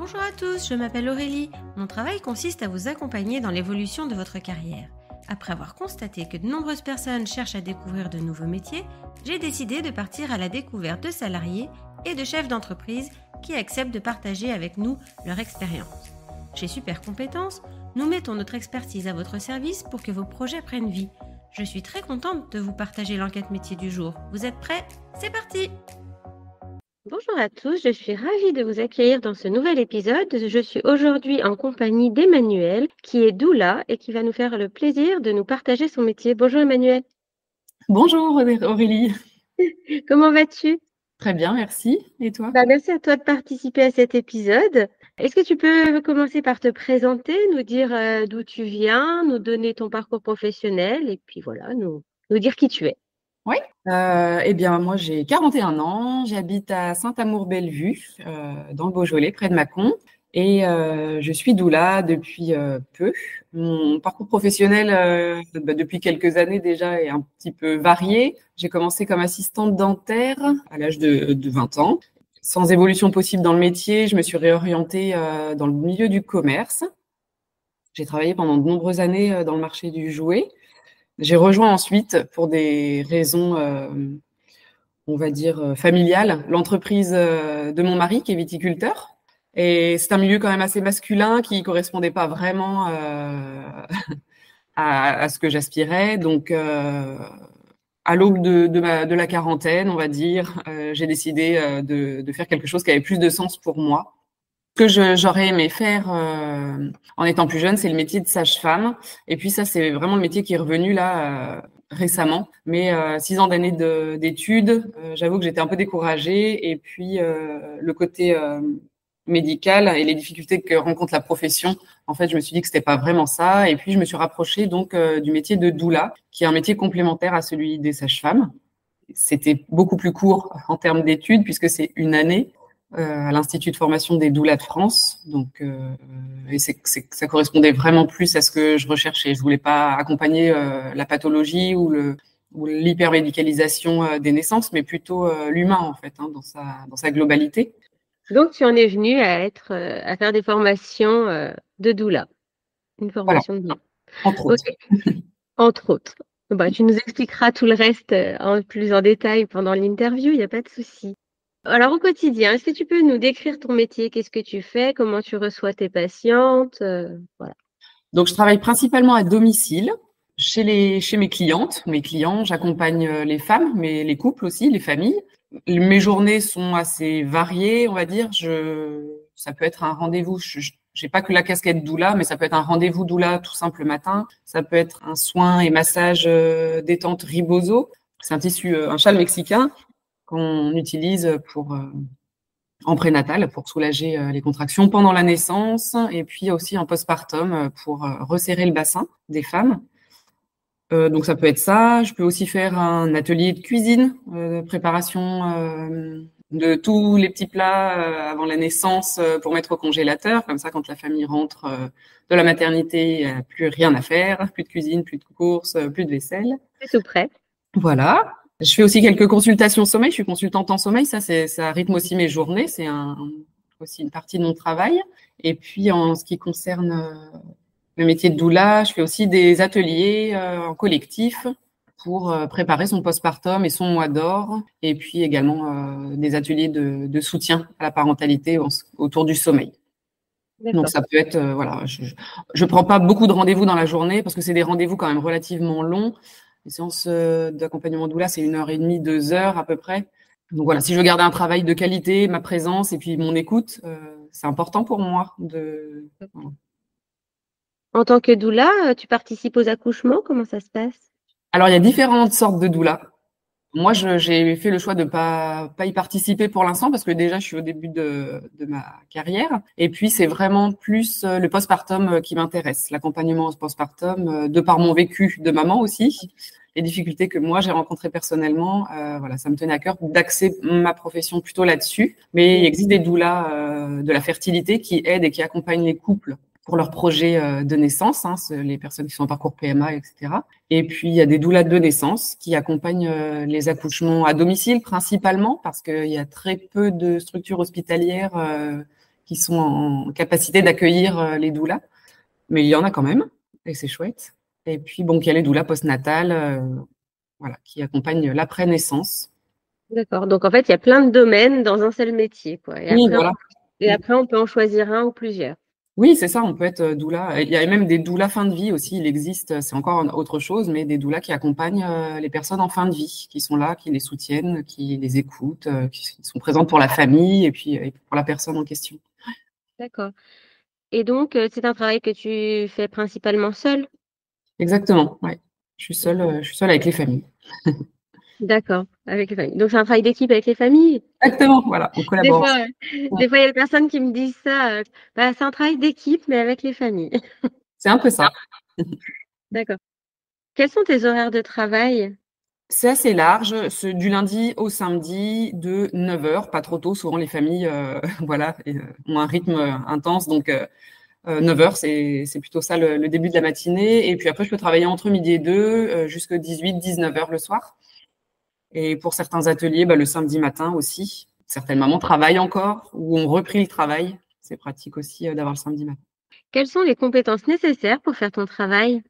Bonjour à tous, je m'appelle Aurélie. Mon travail consiste à vous accompagner dans l'évolution de votre carrière. Après avoir constaté que de nombreuses personnes cherchent à découvrir de nouveaux métiers, j'ai décidé de partir à la découverte de salariés et de chefs d'entreprise qui acceptent de partager avec nous leur expérience. Chez Super Compétences, nous mettons notre expertise à votre service pour que vos projets prennent vie. Je suis très contente de vous partager l'enquête métier du jour. Vous êtes prêts? C'est parti! Bonjour à tous, je suis ravie de vous accueillir dans ce nouvel épisode. Je suis aujourd'hui en compagnie d'Emmanuel, qui est doula et qui va nous faire le plaisir de nous partager son métier. Bonjour Emmanuel. Bonjour Aurélie. Comment vas-tu? Très bien, merci. Et toi? Merci à toi de participer à cet épisode. Est-ce que tu peux commencer par te présenter, nous dire d'où tu viens, nous donner ton parcours professionnel et puis voilà, nous dire qui tu es? Oui. Eh bien, moi, j'ai 41 ans. J'habite à Saint-Amour-Bellevue, dans le Beaujolais, près de Mâcon. Et je suis doula depuis peu. Mon parcours professionnel, depuis quelques années déjà, est un petit peu varié. J'ai commencé comme assistante dentaire à l'âge de 20 ans. Sans évolution possible dans le métier, je me suis réorientée dans le milieu du commerce. J'ai travaillé pendant de nombreuses années dans le marché du jouet. J'ai rejoint ensuite, pour des raisons, on va dire, familiales, l'entreprise de mon mari, qui est viticulteur. Et c'est un milieu quand même assez masculin qui correspondait pas vraiment à ce que j'aspirais. Donc, à l'aube de la quarantaine, on va dire, j'ai décidé de faire quelque chose qui avait plus de sens pour moi. Ce que j'aurais aimé faire en étant plus jeune, c'est le métier de sage-femme. Et puis ça, c'est vraiment le métier qui est revenu là récemment. Mais 6 ans d'années d'études, j'avoue que j'étais un peu découragée. Et puis le côté médical et les difficultés que rencontre la profession, en fait, je me suis dit que c'était pas vraiment ça. Et puis je me suis rapprochée donc du métier de doula, qui est un métier complémentaire à celui des sages-femmes. C'était beaucoup plus court en termes d'études puisque c'est 1 année. À l'Institut de formation des doulas de France. Donc, et ça correspondait vraiment plus à ce que je recherchais. Je voulais pas accompagner la pathologie ou l'hypermédicalisation des naissances, mais plutôt l'humain en fait, dans sa globalité. Donc, tu en es venue à faire des formations de doula, une Voilà, formation de doula. entre Ok, autres. entre autres. Tu nous expliqueras tout le reste plus en détail pendant l'interview, il n'y a pas de souci. Alors, au quotidien, est-ce que tu peux nous décrire ton métier? Qu'est-ce que tu fais? Comment tu reçois tes patientes? Voilà. Donc, je travaille principalement à domicile chez mes clientes. Mes clients, j'accompagne les femmes, mais les couples aussi, les familles. Mes journées sont assez variées, on va dire. Ça peut être un rendez-vous. J'ai pas que la casquette doula, mais ça peut être un rendez-vous doula tout simple le matin. Ça peut être un soin et massage détente Ribozo. C'est un tissu, un châle mexicain qu'on utilise en prénatal pour soulager les contractions pendant la naissance et puis aussi en postpartum pour resserrer le bassin des femmes. Donc ça peut être ça. Je peux aussi faire un atelier de cuisine, préparation de tous les petits plats avant la naissance pour mettre au congélateur. Comme ça, quand la famille rentre de la maternité, il n'y a plus rien à faire, plus de cuisine, plus de courses, plus de vaisselle. C'est tout prêt. Voilà. Je fais aussi quelques consultations sommeil. Je suis consultante en sommeil. Ça rythme aussi mes journées. C'est aussi une partie de mon travail. Et puis, en ce qui concerne le métier de doula, je fais aussi des ateliers en collectif pour préparer son postpartum et son mois d'or. Et puis également des ateliers de soutien à la parentalité autour du sommeil. Donc ça peut être, voilà, je prends pas beaucoup de rendez-vous dans la journée parce que c'est des rendez-vous quand même relativement longs. Les séances d'accompagnement doula, c'est 1h30, 2 heures à peu près. Donc voilà, si je veux garder un travail de qualité, ma présence et puis mon écoute, c'est important pour moi voilà. En tant que doula, tu participes aux accouchements? Comment ça se passe? Alors, il y a différentes sortes de doula. Moi, j'ai fait le choix de pas y participer pour l'instant parce que déjà, je suis au début de ma carrière. Et puis, c'est vraiment plus le postpartum qui m'intéresse, l'accompagnement au postpartum, de par mon vécu de maman aussi, les difficultés que moi j'ai rencontrées personnellement. Voilà, ça me tenait à cœur d'axer ma profession plutôt là-dessus. Mais il existe des doulas de la fertilité qui aident et qui accompagnent les couples pour leur projet de naissance, les personnes qui sont en parcours PMA, etc. Et puis, il y a des doulas de naissance qui accompagnent les accouchements à domicile principalement parce qu'il y a très peu de structures hospitalières qui sont en capacité d'accueillir les doulas. Mais il y en a quand même, et c'est chouette. Et puis, bon, il y a les doulas postnatales, voilà, qui accompagnent l'après-naissance. D'accord. Donc, en fait, il y a plein de domaines dans un seul métier, quoi. Oui, voilà. Et après, on peut en choisir un ou plusieurs. Oui, c'est ça, on peut être doula. Il y a même des doulas fin de vie aussi, il existe, c'est encore autre chose, mais des doulas qui accompagnent les personnes en fin de vie, qui sont là, qui les soutiennent, qui les écoutent, qui sont présentes pour la famille et puis pour la personne en question. D'accord. Et donc, c'est un travail que tu fais principalement seul? Exactement, ouais. Je suis seule avec les familles. D'accord, avec les familles. Donc, c'est un travail d'équipe avec les familles? Exactement, voilà, on Des collabore. fois, des fois, il y a des personnes qui me disent ça. Bah, c'est un travail d'équipe, mais avec les familles. C'est un peu ça. D'accord. Quels sont tes horaires de travail? C'est assez large, c'est du lundi au samedi de 9 heures, pas trop tôt. Souvent, les familles voilà, ont un rythme intense, donc 9 heures, c'est plutôt ça le début de la matinée. Et puis après, je peux travailler entre midi et 2 jusqu'à 18-19 heures le soir. Et pour certains ateliers, le samedi matin aussi. Certaines mamans travaillent encore ou ont repris le travail. C'est pratique aussi d'avoir le samedi matin. Quelles sont les compétences nécessaires pour faire ton travail?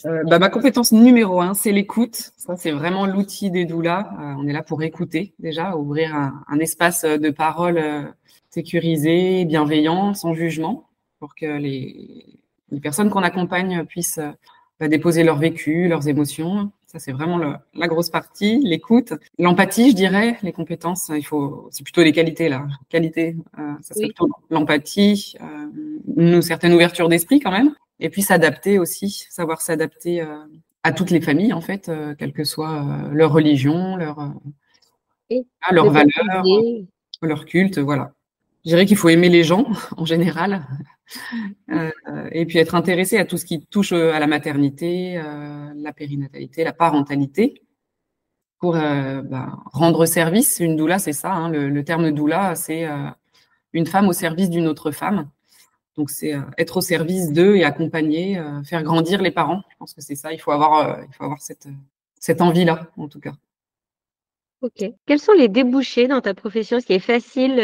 Ma compétence numéro 1, c'est l'écoute. Ça, c'est vraiment l'outil des doulas. On est là pour écouter déjà, ouvrir un espace de parole sécurisé, bienveillant, sans jugement, pour que les personnes qu'on accompagne puissent déposer leur vécu, leurs émotions. Ça, c'est vraiment la grosse partie, l'écoute. L'empathie, je dirais, les compétences, c'est plutôt les qualités, là. Qualité, ça serait plutôt l'empathie, une certaine ouverture d'esprit quand même. Et puis s'adapter aussi, savoir s'adapter à toutes les familles, en fait, quelle que soit leur religion, leurs valeurs, leur culte, voilà. Je dirais qu'il faut aimer les gens, en général, et puis être intéressé à tout ce qui touche à la maternité, la périnatalité, la parentalité, pour rendre service. Une doula, c'est ça, hein, le terme doula, c'est une femme au service d'une autre femme. Donc, c'est être au service d'eux et accompagner, faire grandir les parents. Je pense que c'est ça. Il faut avoir cette envie-là, en tout cas. Ok. Quels sont les débouchés dans ta profession? Est-ce qu'il est facile,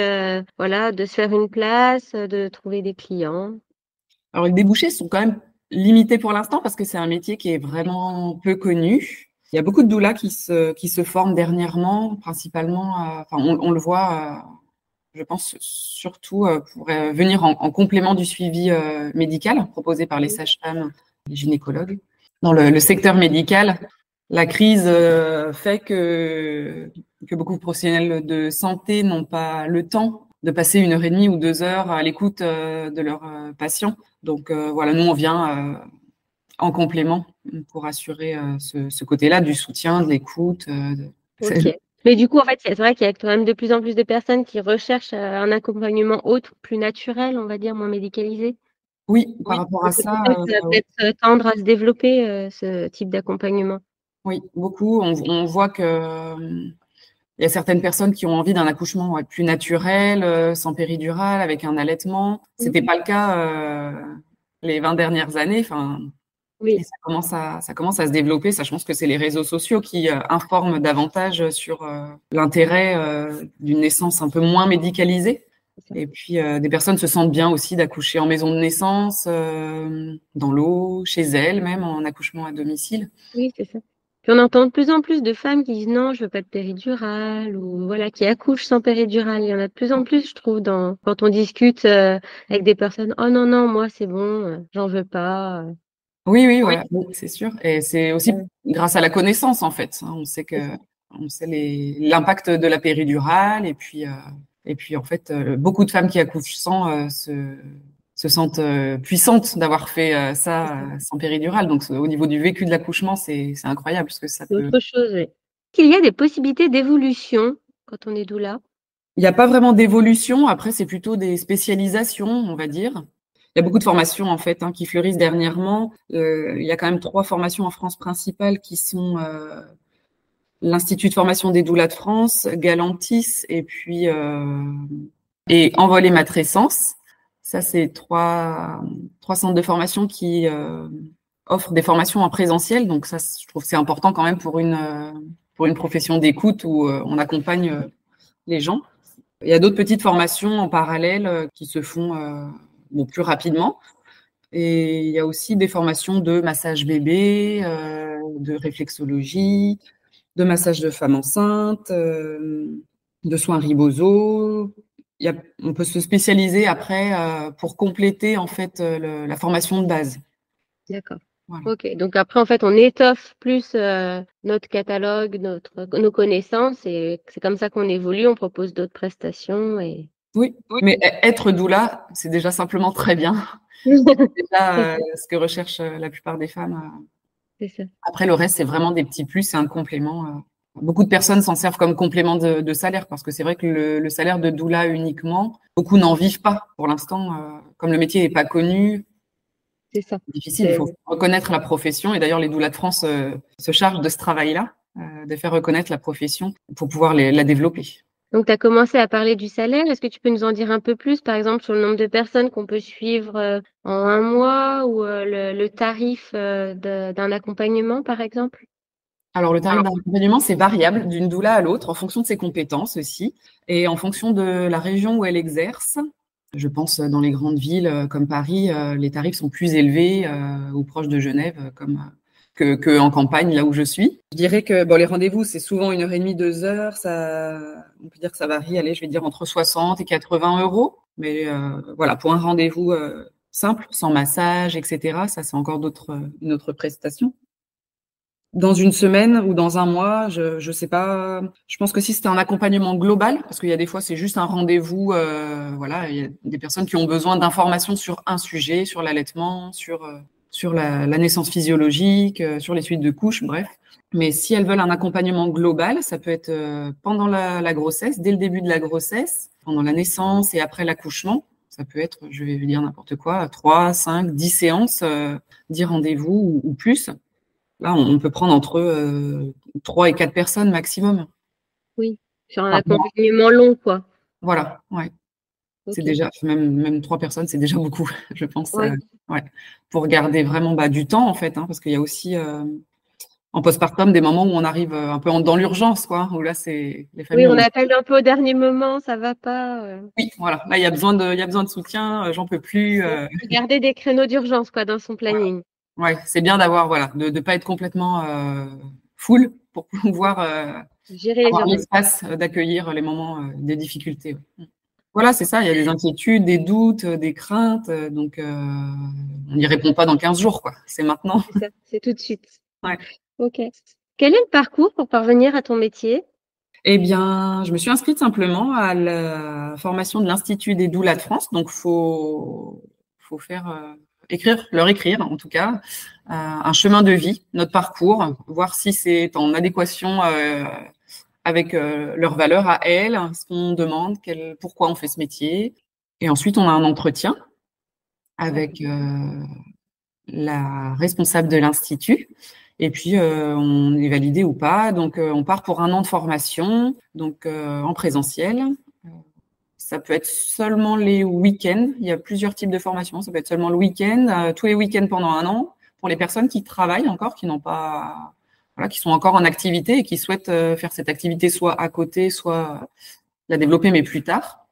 voilà, de se faire une place, de trouver des clients? Alors, les débouchés sont quand même limités pour l'instant parce que c'est un métier qui est vraiment peu connu. Il y a beaucoup de doulas qui se forment dernièrement, principalement. On le voit, je pense, surtout pour venir en complément du suivi médical proposé par les sages-femmes, les gynécologues. Dans le secteur médical, la crise fait que beaucoup de professionnels de santé n'ont pas le temps de passer 1 heure et demie ou 2 heures à l'écoute de leurs patients. Donc voilà, nous on vient en complément pour assurer ce côté-là du soutien, de l'écoute. Ok. Mais du coup, en fait, c'est vrai qu'il y a quand même de plus en plus de personnes qui recherchent un accompagnement autre, plus naturel, on va dire, moins médicalisé. Oui, par rapport à Donc, ça, peut-être ça va peut-être tendre à se développer ce type d'accompagnement. oui, beaucoup. On voit que il y a certaines personnes qui ont envie d'un accouchement plus naturel, sans péridurale, avec un allaitement. C'était pas le cas les 20 dernières années. Enfin, Oui. et ça commence à se développer. Ça, je pense que c'est les réseaux sociaux qui informent davantage sur l'intérêt d'une naissance un peu moins médicalisée. Et puis, des personnes se sentent bien aussi d'accoucher en maison de naissance, dans l'eau, chez elles, même en accouchement à domicile. Oui, c'est ça. Puis on entend de plus en plus de femmes qui disent non, je veux pas de péridurale ou voilà, qui accouchent sans péridurale. Il y en a de plus en plus, je trouve, quand on discute avec des personnes. Oh non, non, moi c'est bon, j'en veux pas. Oui, voilà, oui, c'est sûr. Et c'est aussi grâce à la connaissance, en fait. On sait l'impact de la péridurale et puis en fait, beaucoup de femmes qui accouchent sans se sentent puissantes d'avoir fait ça sans péridurale. Donc, au niveau du vécu de l'accouchement, c'est incroyable parce que ça C'est peut. autre chose, oui. Qu'il y a des possibilités d'évolution quand on est doula? Il n'y a pas vraiment d'évolution. Après, c'est plutôt des spécialisations, on va dire. Il y a beaucoup de formations en fait qui fleurissent dernièrement. Il y a quand même 3 formations en France principales qui sont l'Institut de formation des doulas de France, Galantis et puis et Envolée Matrescence. Ça, c'est trois centres de formation qui offrent des formations en présentiel. Donc ça, je trouve que c'est important quand même pour une profession d'écoute où on accompagne les gens. Il y a d'autres petites formations en parallèle qui se font plus rapidement. Et il y a aussi des formations de massage bébé, de réflexologie, de massage de femme enceinte, de soins ribosaux. On peut se spécialiser après pour compléter en fait la formation de base. D'accord. Voilà. Ok. Donc après, en fait, on étoffe plus notre catalogue, nos connaissances, et c'est comme ça qu'on évolue. On propose d'autres prestations et. Oui, mais être doula, c'est déjà simplement très bien. C'est déjà ce que recherchent la plupart des femmes. C'est ça. Après, le reste, c'est vraiment des petits plus, c'est un complément. Beaucoup de personnes s'en servent comme complément de salaire parce que c'est vrai que le salaire de doula uniquement, beaucoup n'en vivent pas pour l'instant. Comme le métier n'est pas connu, c'est ça. C'est difficile. Il faut reconnaître la profession. Et d'ailleurs, les doulas de France se chargent de ce travail-là, de faire reconnaître la profession pour pouvoir la développer. Donc, tu as commencé à parler du salaire. Est-ce que tu peux nous en dire un peu plus, par exemple, sur le nombre de personnes qu'on peut suivre en un mois ou le tarif d'un accompagnement, par exemple? Alors, le tarif d'un accompagnement, c'est variable d'une doula à l'autre en fonction de ses compétences aussi et en fonction de la région où elle exerce. Je pense dans les grandes villes comme Paris, les tarifs sont plus élevés ou proches de Genève que en campagne, là où je suis. Je dirais que les rendez-vous, c'est souvent 1h30, 2 heures. On peut dire que ça varie, allez, je vais dire entre 60 et 80 euros. Mais voilà, pour un rendez-vous simple, sans massage, etc., ça, c'est encore une autre prestation. Dans une semaine ou dans un mois, je sais pas. Je pense que si c'était un accompagnement global, parce qu'il y a des fois c'est juste un rendez-vous, voilà, il y a des personnes qui ont besoin d'informations sur un sujet, sur l'allaitement, sur la naissance physiologique, sur les suites de couches, bref. Mais si elles veulent un accompagnement global, ça peut être pendant la grossesse, dès le début de la grossesse, pendant la naissance et après l'accouchement. Ça peut être, je vais dire n'importe quoi, 3, 5, 10 séances, 10 rendez-vous ou plus. Là, on peut prendre entre 3 et 4 personnes maximum. Oui, sur un accompagnement long, quoi. Voilà, ouais. Okay. C'est déjà, même 3 personnes, c'est déjà beaucoup, je pense. Ouais. Pour garder vraiment du temps, en fait, parce qu'il y a aussi en postpartum des moments où on arrive un peu dans l'urgence, quoi, où là, c'est les familles. Oui, on appelle un peu au dernier moment, ça va pas. Oui, voilà. Là, il y a besoin de soutien, j'en peux plus. Garder des créneaux d'urgence, quoi, dans son planning. Ouais, c'est bien d'avoir, de pas être complètement full pour pouvoir gérer avoir l'espace d'accueillir les moments des difficultés. Ouais. Voilà, c'est ça. Il y a des inquiétudes, des doutes, des craintes. Donc, on n'y répond pas dans 15 jours, quoi. C'est maintenant. C'est ça, c'est tout de suite. Ouais. Ok. Quel est le parcours pour parvenir à ton métier? Eh bien, je me suis inscrite simplement à la formation de l'Institut des doulas de France. Donc, faut faire leur écrire, en tout cas, un chemin de vie, notre parcours, voir si c'est en adéquation avec leurs valeurs à elles, ce qu'on demande, pourquoi on fait ce métier. Et ensuite, on a un entretien avec la responsable de l'Institut. Et puis, on est validé ou pas. Donc, on part pour 1 an de formation, donc en présentiel. Ça peut être seulement les week-ends. Il y a plusieurs types de formations. Ça peut être seulement le week-end, tous les week-ends pendant 1 an. Pour les personnes qui travaillent encore, qui n'ont pas, qui sont encore en activité et qui souhaitent faire cette activité soit à côté, soit la développer, mais plus tard.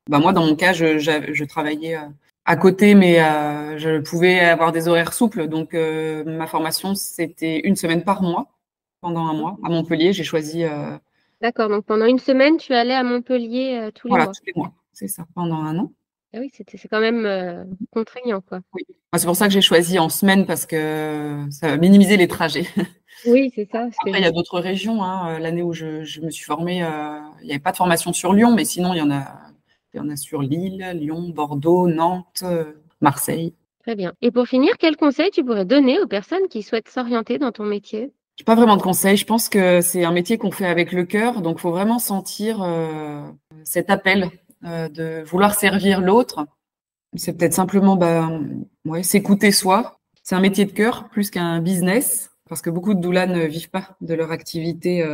Moi, dans mon cas, je travaillais à côté, mais je pouvais avoir des horaires souples. Donc, ma formation, c'était 1 semaine par mois, pendant 1 mois. À Montpellier, j'ai choisi... D'accord, donc pendant 1 semaine, tu allais à Montpellier tous les mois. Voilà, tous les mois, c'est ça, pendant 1 an. Ah oui, c'est quand même contraignant, quoi. Oui, c'est pour ça que j'ai choisi en semaine, parce que ça va minimiser les trajets. Oui, c'est ça. Après, il y a d'autres régions. L'année où je me suis formée, il n'y avait pas de formation sur Lyon, mais sinon, il y en a sur Lille, Lyon, Bordeaux, Nantes, Marseille. Très bien. Et pour finir, quel conseil tu pourrais donner aux personnes qui souhaitent s'orienter dans ton métier? Je n'ai pas vraiment de conseils. Je pense que c'est un métier qu'on fait avec le cœur, donc il faut vraiment sentir cet appel de vouloir servir l'autre. C'est peut-être simplement s'écouter soi. C'est un métier de cœur plus qu'un business, parce que beaucoup de doulas ne vivent pas de leur activité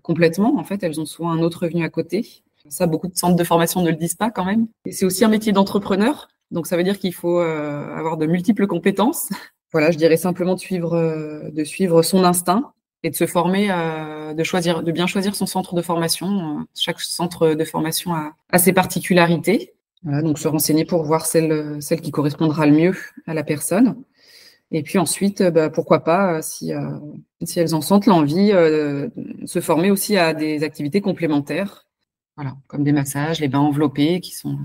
complètement. En fait, elles ont souvent un autre revenu à côté. Ça, beaucoup de centres de formation ne le disent pas quand même. Et c'est aussi un métier d'entrepreneur, donc ça veut dire qu'il faut avoir de multiples compétences. Voilà, je dirais simplement de suivre son instinct et de se former, de bien choisir son centre de formation. Chaque centre de formation a ses particularités. Voilà, donc se renseigner pour voir celle qui correspondra le mieux à la personne. Et puis ensuite, pourquoi pas, si elles en sentent l'envie, se former aussi à des activités complémentaires, voilà, comme des massages, les bains enveloppés, qui sont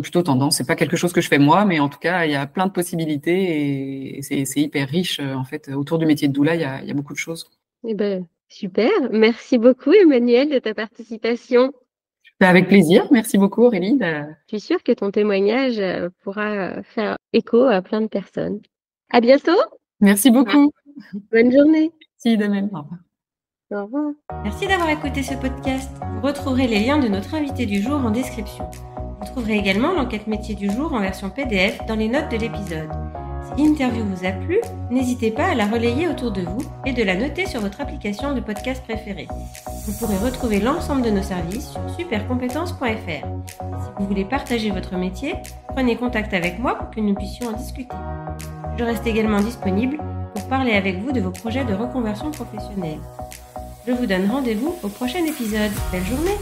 plutôt tendance. C'est pas quelque chose que je fais moi, mais en tout cas, il y a plein de possibilités et c'est hyper riche. En fait, autour du métier de doula, il y a beaucoup de choses. Eh ben, super. Merci beaucoup, Emmanuelle, de ta participation. Avec plaisir. Merci beaucoup, Aurélie. Je suis sûre que ton témoignage pourra faire écho à plein de personnes. À bientôt. Merci beaucoup. Bonne journée. Si, de même. Au revoir. Au revoir. Merci d'avoir écouté ce podcast. Vous retrouverez les liens de notre invité du jour en description. Vous trouverez également l'enquête métier du jour en version PDF dans les notes de l'épisode. Si l'interview vous a plu, n'hésitez pas à la relayer autour de vous et de la noter sur votre application de podcast préférée. Vous pourrez retrouver l'ensemble de nos services sur supercompétences.fr. Si vous voulez partager votre métier, prenez contact avec moi pour que nous puissions en discuter. Je reste également disponible pour parler avec vous de vos projets de reconversion professionnelle. Je vous donne rendez-vous au prochain épisode. Belle journée!